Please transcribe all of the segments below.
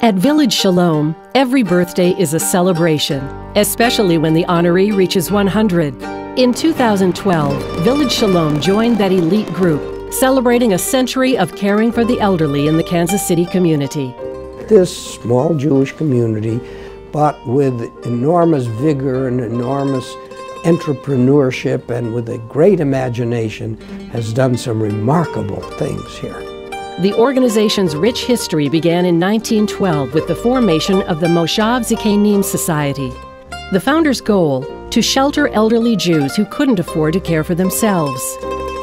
At Village Shalom, every birthday is a celebration, especially when the honoree reaches 100. In 2012, Village Shalom joined that elite group, celebrating a century of caring for the elderly in the Kansas City community. This small Jewish community, but with enormous vigor and enormous entrepreneurship and with a great imagination, has done some remarkable things here. The organization's rich history began in 1912 with the formation of the Moshav Zikanim Society. The founders' goal, to shelter elderly Jews who couldn't afford to care for themselves.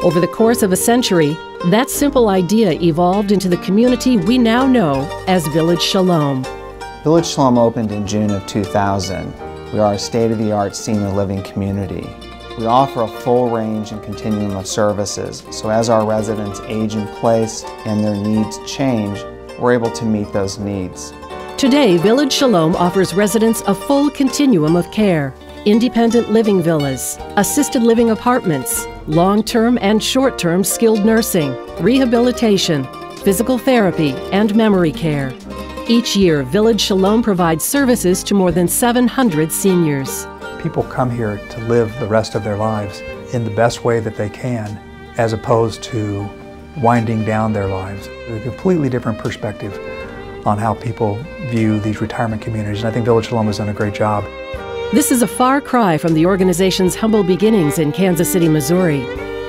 Over the course of a century, that simple idea evolved into the community we now know as Village Shalom. Village Shalom opened in June of 2000. We are a state-of-the-art senior living community. We offer a full range and continuum of services, so as our residents age in place and their needs change, we're able to meet those needs. Today, Village Shalom offers residents a full continuum of care: independent living villas, assisted living apartments, long-term and short-term skilled nursing, rehabilitation, physical therapy, and memory care. Each year, Village Shalom provides services to more than 700 seniors. People come here to live the rest of their lives in the best way that they can, as opposed to winding down their lives. A completely different perspective on how people view these retirement communities, and I think Village Shalom has done a great job. This is a far cry from the organization's humble beginnings in Kansas City, Missouri.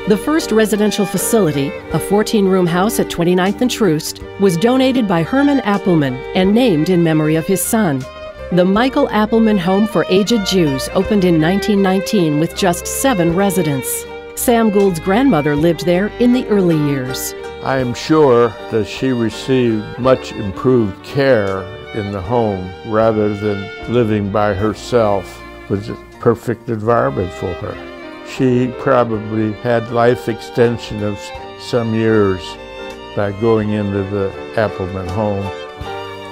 The first residential facility, a 14-room house at 29th and Troost, was donated by Herman Appelman and named in memory of his son. The Michael Appelman Home for Aged Jews opened in 1919 with just 7 residents. Sam Gould's grandmother lived there in the early years. I am sure that she received much improved care in the home rather than living by herself with a perfect environment for her. She probably had life extension of some years by going into the Appelman home.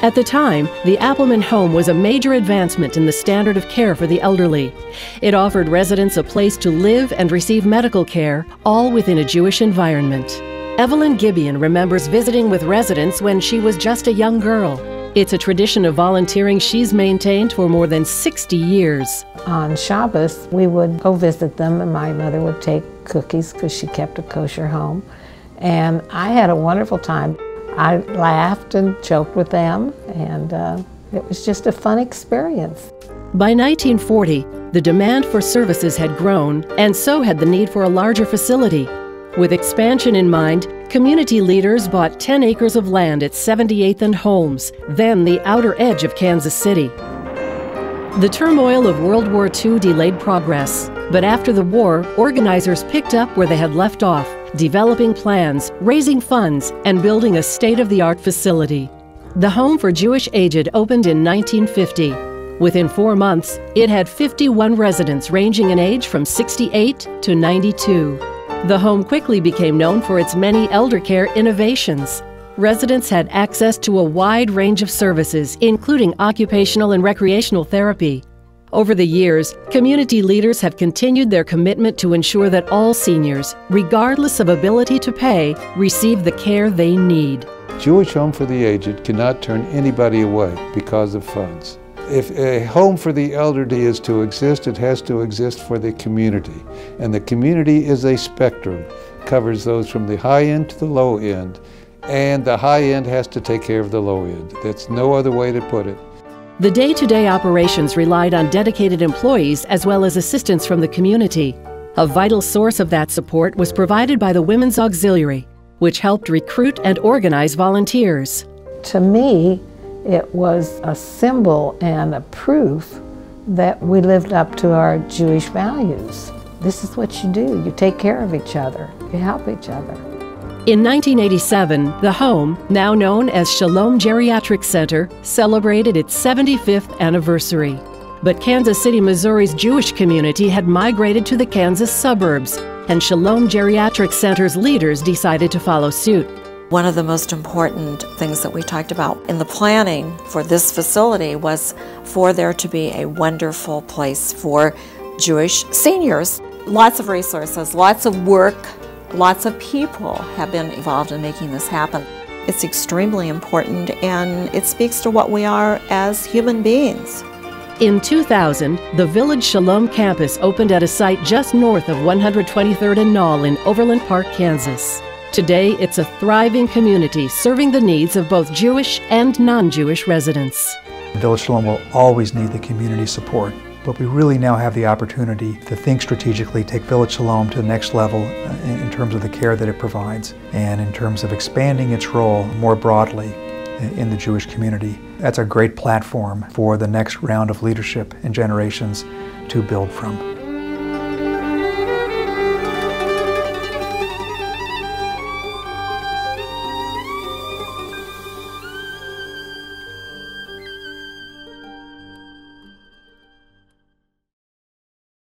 At the time, the Appelman home was a major advancement in the standard of care for the elderly. It offered residents a place to live and receive medical care, all within a Jewish environment. Evelyn Gibeon remembers visiting with residents when she was just a young girl. It's a tradition of volunteering she's maintained for more than 60 years. On Shabbos, we would go visit them, and my mother would take cookies because she kept a kosher home. And I had a wonderful time. I laughed and joked with them, and it was just a fun experience. By 1940, the demand for services had grown, and so had the need for a larger facility. With expansion in mind, community leaders bought 10 acres of land at 78th and Holmes, then the outer edge of Kansas City. The turmoil of World War II delayed progress, but after the war, organizers picked up where they had left off, developing plans, raising funds, and building a state-of-the-art facility. The Home for Jewish Aged opened in 1950. Within 4 months, it had 51 residents ranging in age from 68 to 92. The home quickly became known for its many elder care innovations. Residents had access to a wide range of services, including occupational and recreational therapy. Over the years, community leaders have continued their commitment to ensure that all seniors, regardless of ability to pay, receive the care they need. Jewish Home for the Aged cannot turn anybody away because of funds. If a home for the elderly is to exist, it has to exist for the community. And the community is a spectrum, covers those from the high end to the low end. And the high end has to take care of the low end. That's no other way to put it. The day-to-day operations relied on dedicated employees as well as assistance from the community. A vital source of that support was provided by the Women's Auxiliary, which helped recruit and organize volunteers. To me, it was a symbol and a proof that we lived up to our Jewish values. This is what you do. You take care of each other. You help each other. In 1987, the home, now known as Shalom Geriatric Center, celebrated its 75th anniversary. But Kansas City, Missouri's Jewish community had migrated to the Kansas suburbs, and Shalom Geriatric Center's leaders decided to follow suit. One of the most important things that we talked about in the planning for this facility was for there to be a wonderful place for Jewish seniors. Lots of resources, lots of work, lots of people have been involved in making this happen. It's extremely important, and it speaks to what we are as human beings. In 2000, the Village Shalom campus opened at a site just north of 123rd and Knoll in Overland Park, Kansas. Today, it's a thriving community serving the needs of both Jewish and non-Jewish residents. Village Shalom will always need the community support, but we really now have the opportunity to think strategically, take Village Shalom to the next level in terms of the care that it provides and in terms of expanding its role more broadly in the Jewish community. That's a great platform for the next round of leadership and generations to build from.